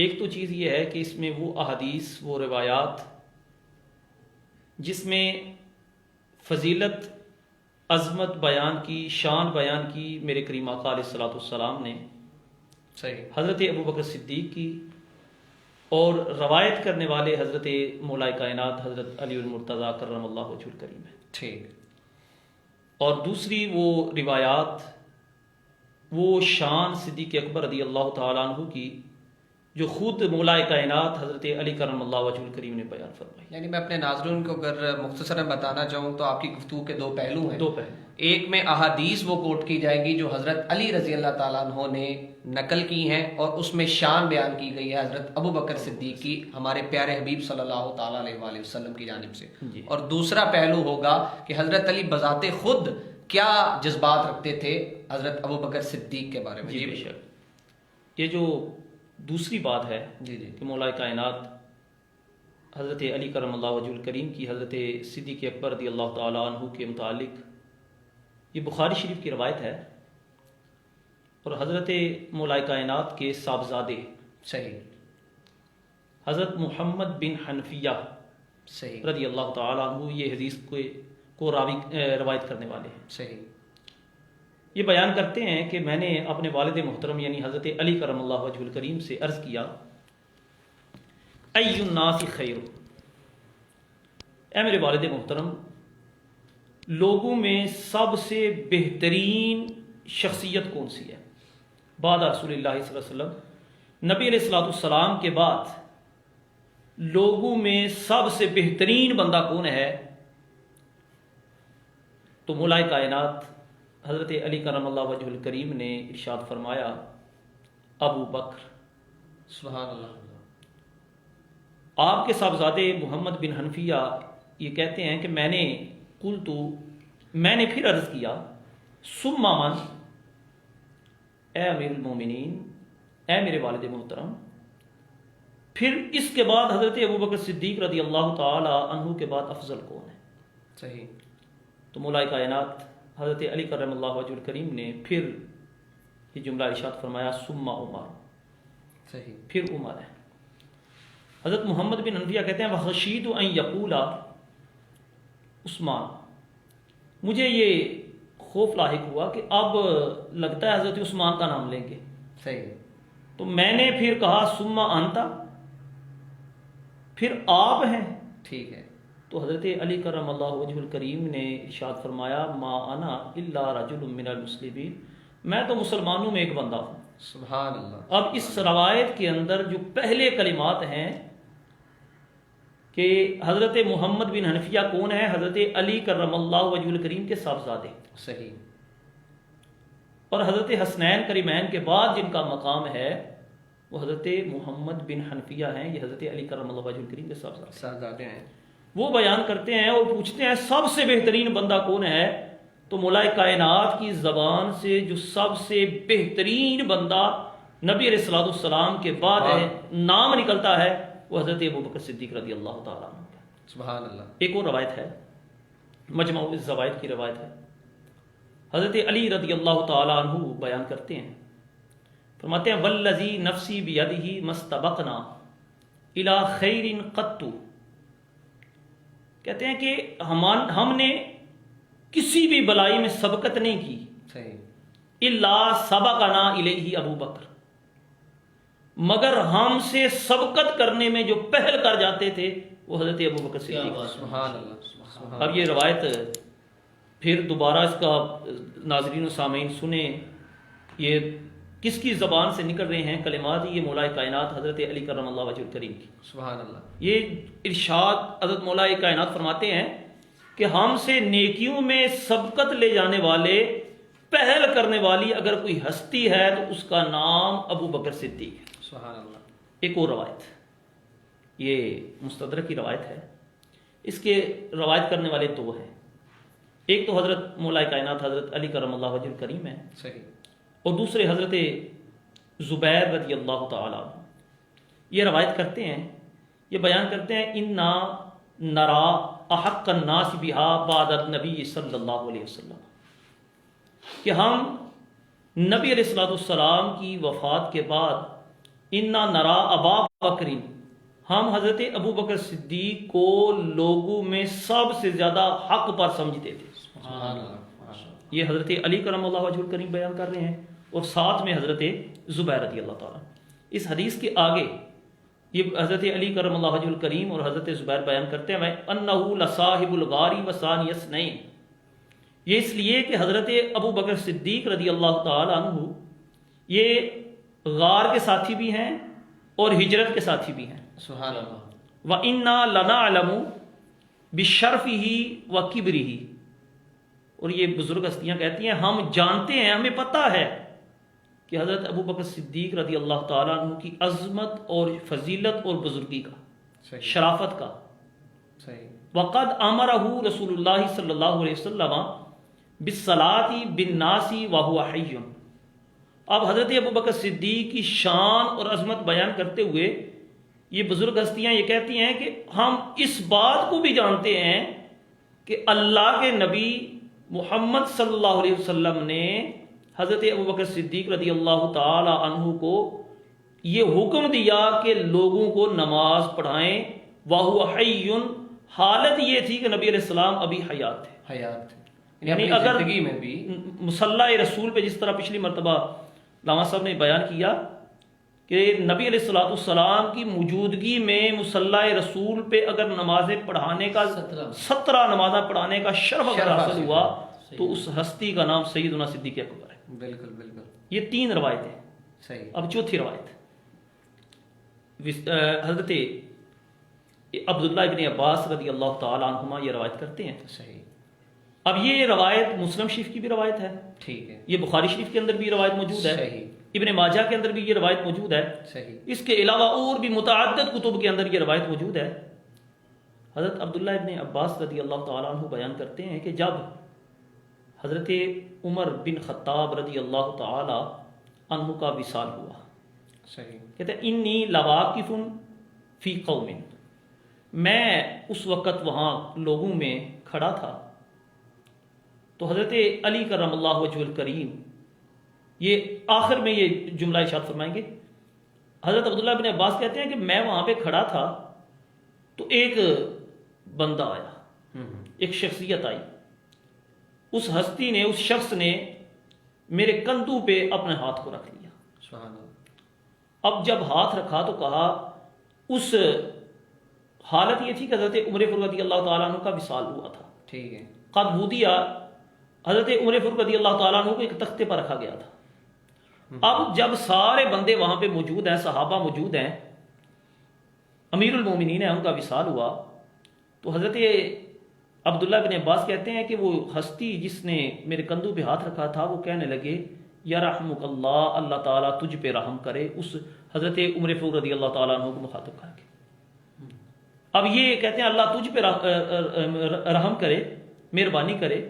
ایک تو چیز یہ ہے کہ اس میں وہ احادیث، وہ روایات جس میں فضیلت، عظمت بیان کی، شان بیان کی میرے کریم آقا علیہ الصلوۃ والسلام نے صحیح حضرت ابوبکر صدیق کی، اور روایت کرنے والے حضرت مولا کائنات حضرت علی المرتضیٰ کرم اللہ وجہ الکریم ہے. ٹھیک. اور دوسری وہ روایات، وہ شان صدیق اکبر رضی اللہ تعالیٰ عنہ کی جو خود مولا کائنات حضرت علی کرم اللہ وجہ الکریم نے بیان فرمائی. یعنی میں اپنے ناظرین کو اگر مختصراً بتانا چاہوں تو آپ کی گفتگو کے دو پہلو ہیں. دو پہلو. ایک میں احادیث وہ کوٹ کی جائیں گی جو حضرت علی رضی اللہ تعالیٰ عنہ نے نقل کی ہیں، اور اس میں شان بیان کی گئی ہے حضرت ابو بکر صدیق کی، ہمارے پیارے حبیب صلی اللہ تعالیٰ علیہ وآلہ وسلم کی جانب سے. جی. اور دوسرا پہلو ہوگا کہ حضرت علی بذات خود کیا جذبات رکھتے تھے حضرت ابو بکر صدیق کے بارے میں. جی بے شک. یہ جو دوسری بات ہے جی جی کہ مولا کائنات حضرت علی کرم اللہ وجہ الکریم کی حضرت صدیق اکبر رضی اللہ تعالیٰ عنہ کے متعلق یہ بخاری شریف کی روایت ہے، اور حضرت مولا کائنات کے صاحبزادے صحیح حضرت محمد بن حنفیہ صحیح رضی اللہ تعالیٰ عنہ یہ حدیث کو روایت کرنے والے ہیں. صحیح. یہ بیان کرتے ہیں کہ میں نے اپنے والد محترم یعنی حضرت علی کرم اللہ وجہ الکریم سے عرض کیا، ای الناس خیر، اے میرے والد محترم، لوگوں میں سب سے بہترین شخصیت کون سی ہے؟ بعد رسول اللہ صلی اللہ علیہ وسلم، نبی علیہ الصلوۃ والسلام کے بعد لوگوں میں سب سے بہترین بندہ کون ہے؟ تو مولا کائنات حضرت علی کرم اللہ وجہ الکریم نے ارشاد فرمایا، ابو بکر. سبحان اللہ. آپ کے صاحبزادے محمد بن حنفیہ یہ کہتے ہیں کہ میں نے پھر عرض کیا، ثم من، اے امیر المومنین، اے میرے والد محترم، پھر اس کے بعد حضرت ابوبکر صدیق رضی اللہ تعالی عنہ کے بعد افضل کون ہے؟ صحیح. تو مولا کائنات حضرت علی کرم اللہ وجہ الکریم نے پھر یہ جملہ ارشاد فرمایا، ثم عمر. صحیح. پھر عمر ہے. حضرت محمد بن حنفیہ کہتے ہیں، وخشیت ان یقول عثمان، مجھے یہ خوف لاحق ہوا کہ اب لگتا ہے حضرت عثمان کا نام لیں گے. صحیح. تو میں نے پھر کہا ثم انت، پھر آپ ہیں. ٹھیک ہے. تو حضرت علی کرم اللہ وجہ الکریم نے ارشاد فرمایا، ما انا الا رجل من المسلمین، میں تو مسلمانوں میں ایک بندہ ہوں. سبحان اللہ. اب اس روایت کے اندر جو پہلے کلمات ہیں کہ حضرت محمد بن حنفیہ کون ہے؟ حضرت علی کرم اللہ وجہ الکریم کے صاحبزادے. صحیح. اور حضرت حسنین کریمین کے بعد جن کا مقام ہے وہ حضرت محمد بن حنفیہ ہیں، یہ حضرت علی کرم اللہ وجہ الکریم کے صاحبزادے ہیں. وہ بیان کرتے ہیں اور پوچھتے ہیں سب سے بہترین بندہ کون ہے؟ تو مولا کائنات کی زبان سے جو سب سے بہترین بندہ نبی علیہ الصلوۃ والسلام کے بعد ہے نام نکلتا ہے وہ حضرت ابوبکر صدیق رضی اللہ تعالیٰ عنہ. سبحان اللہ. ایک اور روایت ہے، مجمع الزوائد کی روایت ہے، حضرت علی رضی اللہ تعالیٰ عنہ بیان کرتے ہیں، فرماتے ہیں، والذی نفسی بیدہ مستبقنا الی خیر قط، کہتے ہیں کہ ہم نے کسی بھی بلائی میں سبقت نہیں کی، صحیح، الا سبقنا الیہ ابو بکر، مگر ہم سے سبقت کرنے میں جو پہل کر جاتے تھے وہ حضرت ابو بکر صدیق. سبحان اللہ. اب یہ روایت پھر دوبارہ اس کا ناظرین و سامعین سنیں، یہ کس کی زبان سے نکل رہے ہیں کلمات؟ یہ مولا کائنات حضرت علی کرم اللہ وجہ الکریم کی. سبحان اللہ. یہ ارشاد حضرت مولا کائنات فرماتے ہیں کہ ہم سے نیکیوں میں سبقت لے جانے والے، پہل کرنے والی اگر کوئی ہستی ہے تو اس کا نام ابو بکر صدیق ہے. سبحان اللہ. ایک اور روایت، یہ مستدرک کی روایت ہے، اس کے روایت کرنے والے دو ہیں، ایک تو حضرت مولا کائنات حضرت علی کرم اللہ وجہ الکریم ہے، صحیح، اور دوسرے حضرت زبیر رضی اللہ تعالیٰ عنہ. یہ روایت کرتے ہیں، یہ بیان کرتے ہیں، انا نرا احق الناس بہا بعد النبی صلی اللہ علیہ وسلم، کہ ہم نبی علیہ الصلوۃ والسلام کی وفات کے بعد انا نرا ابا بکرین، ہم حضرت ابو بکر صدیق کو لوگوں میں سب سے زیادہ حق پر سمجھتے تھے. سبحان اللہ، ماشاء اللہ. یہ حضرت علی کرم اللہ وجہ الکریم بیان کر رہے ہیں، اور ساتھ میں حضرت زبیر رضی اللہ تعالیٰ. اس حدیث کے آگے یہ حضرت علی کرم اللہ وجہ الکریم اور حضرت زبیر بیان کرتے ہیں انہ لصاحب الغار وثانی اثنین. یہ اس لیے کہ حضرت ابو بکر صدیق رضی اللہ تعالیٰ عنہ یہ غار کے ساتھی بھی ہیں اور ہجرت کے ساتھی بھی ہیں. سبحان اللہ. وَإِنَّا لَنَعْلَمُ بِشَرْفِهِ وَكِبْرِهِ، اور یہ بزرگ ہستیاں کہتی ہیں ہم جانتے ہیں، ہمیں پتہ ہے کہ حضرت ابو بکر صدیق رضی اللہ تعالیٰ عنہ کی عظمت اور فضیلت اور بزرگی کا، صحیح. شرافت کا. صحیح. وقد امرہ رسول اللہ صلی اللہ علیہ وسلم بالصلاۃ بالناس وہو حی. اب حضرت ابو بکر صدیق کی شان اور عظمت بیان کرتے ہوئے یہ بزرگ ہستیاں یہ کہتی ہیں کہ ہم اس بات کو بھی جانتے ہیں کہ اللہ کے نبی محمد صلی اللہ علیہ وسلم نے حضرت ابو بکر صدیق رضی اللہ تعالی عنہ کو یہ حکم دیا کہ لوگوں کو نماز پڑھائیں. وہو حی، حالت یہ تھی کہ نبی علیہ السلام ابھی حیات تھے. حیات. یعنی اگر زندگی میں بھی مصلی رسول پہ جس طرح پچھلی مرتبہ علامہ صاحب نے بیان کیا کہ نبی علیہ الصلوۃ والسلام کی موجودگی میں مصلی رسول پہ اگر نمازیں پڑھانے کا 17 نمازیں پڑھانے کا شرف اگر حاصل ہوا تو اس ہستی کا نام سیدنا صدیق اکبر ہے. بالکل بالکل. یہ 3 روایتیں. صحیح. اب چوتھی روایت حضرت عبداللہ ابن عباس رضی اللہ تعالیٰ عنہما یہ روایت کرتے ہیں. صحیح. اب یہ روایت مسلم شریف کی بھی روایت ہے، ٹھیک ہے. یہ بخاری شریف کے اندر بھی روایت موجود ہے، صحیح. ابن ماجہ کے اندر بھی یہ روایت موجود ہے. صحیح. اس کے علاوہ اور بھی متعدد کتب کے اندر یہ روایت موجود ہے. حضرت عبداللہ ابن عباس رضی اللہ تعالیٰ عنہ بیان کرتے ہیں کہ جب حضرت عمر بن خطاب رضی اللہ تعالیٰ عنہ کا وصال ہوا، صحیح. کہتے ہیں انی لواقف فی قوم، میں اس وقت وہاں لوگوں میں کھڑا تھا تو حضرت علی کرم اللہ وجہ الکریم یہ آخر میں یہ جملہ ارشاد فرمائیں گے. حضرت عبداللہ بن عباس کہتے ہیں کہ میں وہاں پہ کھڑا تھا تو ایک بندہ آیا، ایک شخصیت آئی. اس ہستی نے، اس شخص نے میرے کندھوں پہ اپنے ہاتھ کو رکھ لیا. سبحان اللہ. اب جب ہاتھ رکھا تو کہا، اس حالت یہ تھی کہ حضرت عمر فاروق رضی اللہ تعالیٰ عنہ کا وصال ہوا تھا. ٹھیک ہے. قد بودیا، حضرت عمر فاروق رضی اللہ تعالیٰ عنہ کو ایک تختے پر رکھا گیا تھا. اب جب سارے بندے وہاں پہ موجود ہیں، صحابہ موجود ہیں، امیر المومنین ہیں، ان کا وصال ہوا تو حضرت عبداللہ بن عباس کہتے ہیں کہ وہ ہستی جس نے میرے کندھوں پہ ہاتھ رکھا تھا وہ کہنے لگے یا رحمک اللہ، اللہ تعالیٰ تجھ پہ رحم کرے، اس حضرت عمر فاروق رضی اللہ تعالیٰ عنہ کو مخاطب کر کے. اب یہ کہتے ہیں اللہ تجھ پہ رحم کرے، مہربانی کرے.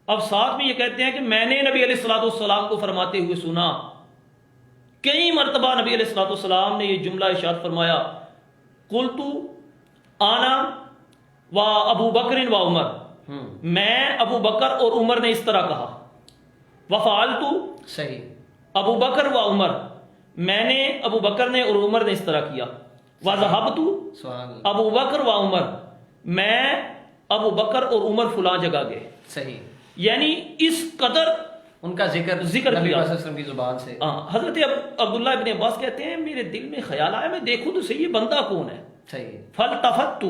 اب ساتھ میں یہ کہتے ہیں کہ میں نے نبی علیہ الصلوۃ والسلام کو فرماتے ہوئے سنا. کئی مرتبہ نبی علیہ الصلوۃ والسلام نے یہ جملہ ارشاد فرمایا، قلت انا و ابو بکر و عمر، میں، ابو بکر اور عمر نے اس طرح کہا. وفعلت، صحیح. ابو بکر و عمر، میں نے، ابو بکر نے اور عمر نے اس طرح کیا. وذهبت، سبحان اللہ. ابو بکر و عمر، میں، ابو بکر اور عمر فلاں جگہ گئے. صحیح. یعنی اس قدر ان کا ذکر نبی کیا صلی اللہ علیہ وسلم کی زبان سے. حضرت عبداللہ ابن عباس کہتے ہیں میرے دل میں خیال آیا میں دیکھوں تو صحیح یہ بندہ کون ہے. صحیح. فالتفت،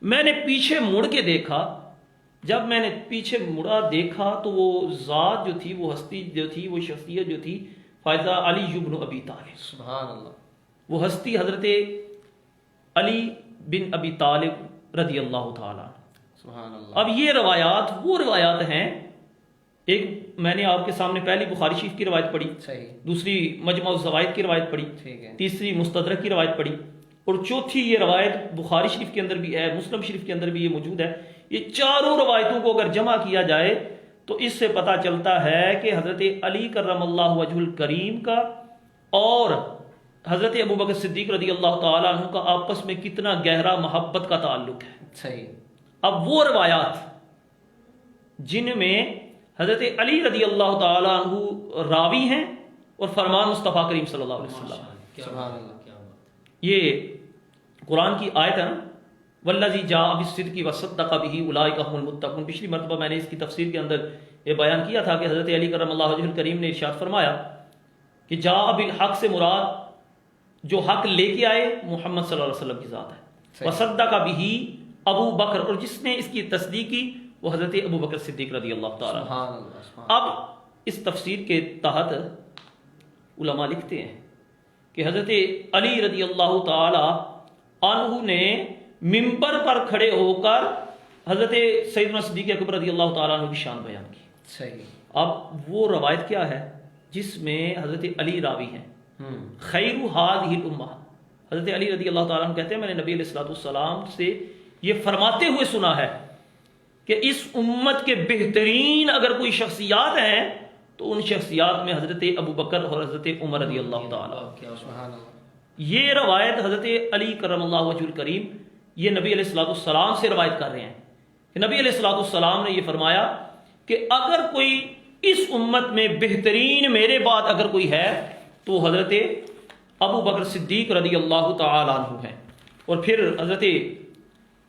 میں نے پیچھے مڑ کے دیکھا. جب میں نے پیچھے مڑا دیکھا تو وہ ذات جو تھی، وہ ہستی جو تھی، وہ شخصیت جو تھی، فائزہ علی بن ابی طالب. سبحان اللہ. وہ ہستی حضرت علی بن ابی طالب رضی اللہ تعالیٰ. سبحان اللہ. اب یہ روایات وہ روایات ہیں، ایک میں نے آپ کے سامنے پہلی بخاری شریف کی روایت پڑھی، صحیح. دوسری مجمع الزوائد کی روایت پڑھی، ٹھیک ہے. تیسری مستدرک کی روایت پڑھی، اور چوتھی یہ روایت بخاری شریف کے اندر بھی ہے، مسلم شریف کے اندر بھی یہ موجود ہے. یہ چاروں روایتوں کو اگر جمع کیا جائے تو اس سے پتہ چلتا ہے کہ حضرت علی کرم اللہ وجہ الکریم کا اور حضرت ابو بکر صدیق رضی اللہ تعالیٰ عنہ کا آپس میں کتنا گہرا محبت کا تعلق ہے. صحیح. اب وہ روایات جن میں حضرت علی رضی اللہ تعالیٰ عنہ راوی ہیں اور فرمان مصطفیٰ کریم صلی اللہ علیہ وسلم، سبحان اللہ. کیا بات. یہ قرآن کی آیت ہے نا، والذی جاء بالصدق وصدق بہ اولئک هم المتقون. پچھلی مرتبہ میں نے اس کی تفسیر کے اندر یہ بیان کیا تھا کہ حضرت علی کرم اللہ وجہہ الکریم نے ارشاد فرمایا کہ جاء بالحق سے مراد جو حق لے کے آئے محمد صلی اللہ علیہ وسلم کی ذات ہے. وصدق بہ ابو بکر، اور جس نے اس کی تصدیق کی وہ حضرت ابو بکر صدیق رضی اللہ تعالیٰ. سبحان اللہ. سبحان اب اس تفسیر کے تحت علماء لکھتے ہیں کہ حضرت علی رضی اللہ تعالی عنہ نے ممبر پر کھڑے ہو کر حضرت سیدنا صدیق اکبر رضی اللہ تعالیٰ عنہ کی شان بیان کی. صحیح. اب وہ روایت کیا ہے جس میں حضرت علی راوی ہیں. خیر هذه الامہ، حضرت علی رضی اللہ تعالیٰ عنہ کہتے ہیں میں نے نبی علیہ الصلوۃ والسلام سے یہ فرماتے ہوئے سنا ہے کہ اس امت کے بہترین اگر کوئی شخصیات ہیں تو ان شخصیات میں حضرت ابو بکر اور حضرت عمر رضی اللہ تعالیٰ. سبحان اللہ. یہ روایت حضرت علی کرم اللہ وجہ الکریم یہ نبی علیہ الصلوۃ والسلام سے روایت کر رہے ہیں کہ نبی علیہ الصلوۃ والسلام نے یہ فرمایا کہ اگر کوئی اس امت میں بہترین میرے بعد اگر کوئی ہے تو حضرت ابو بکر صدیق رضی اللہ تعالیٰ عنہ ہیں. اور پھر حضرت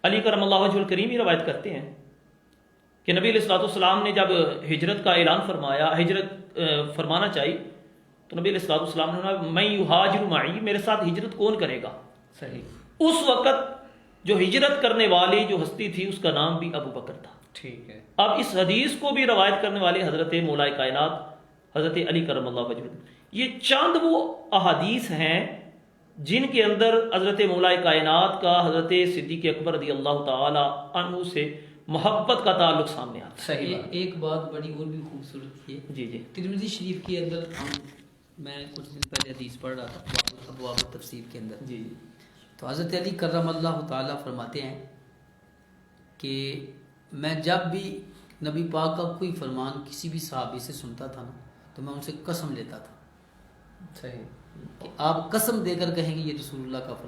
علی کرم اللہ وجہ الکریم یہ روایت کرتے ہیں کہ نبی علیہ الصلوۃ والسلام نے جب ہجرت کا اعلان فرمایا، ہجرت فرمانا چاہیے، تو نبی علیہ الصلوۃ والسلام نے فرمایا میں یہاجر معی، میرے ساتھ ہجرت کون کرے گا. صحیح. اس وقت جو ہجرت کرنے والی جو ہستی تھی اس کا نام بھی ابو بکر تھا. ٹھیک ہے. اب اس حدیث کو بھی روایت کرنے والے حضرت مولا کائنات حضرت علی کرم اللہ وجہ. یہ چند وہ احادیث ہیں جن کے اندر حضرت مولا کائنات کا حضرت صدیق اکبر رضی اللہ تعالی عنہ سے محبت کا تعلق سامنے آتا ہے. صحیح. ایک بات بڑی اور بھی خوبصورت ہے. جی جی ترمذی شریف کے اندر میں کچھ دن پہلے حدیث پڑھ رہا تھا ابواب تفسیر کے اندر. جی تو حضرت علی کرم اللہ تعالیٰ فرماتے ہیں کہ میں جب بھی نبی پاک کا کوئی فرمان کسی بھی صحابی سے سنتا تھا نا تو میں ان سے قسم لیتا تھا صحیح. کہ آپ قسم دے کر کہیں گے یہ رسول اللہ کا فرمان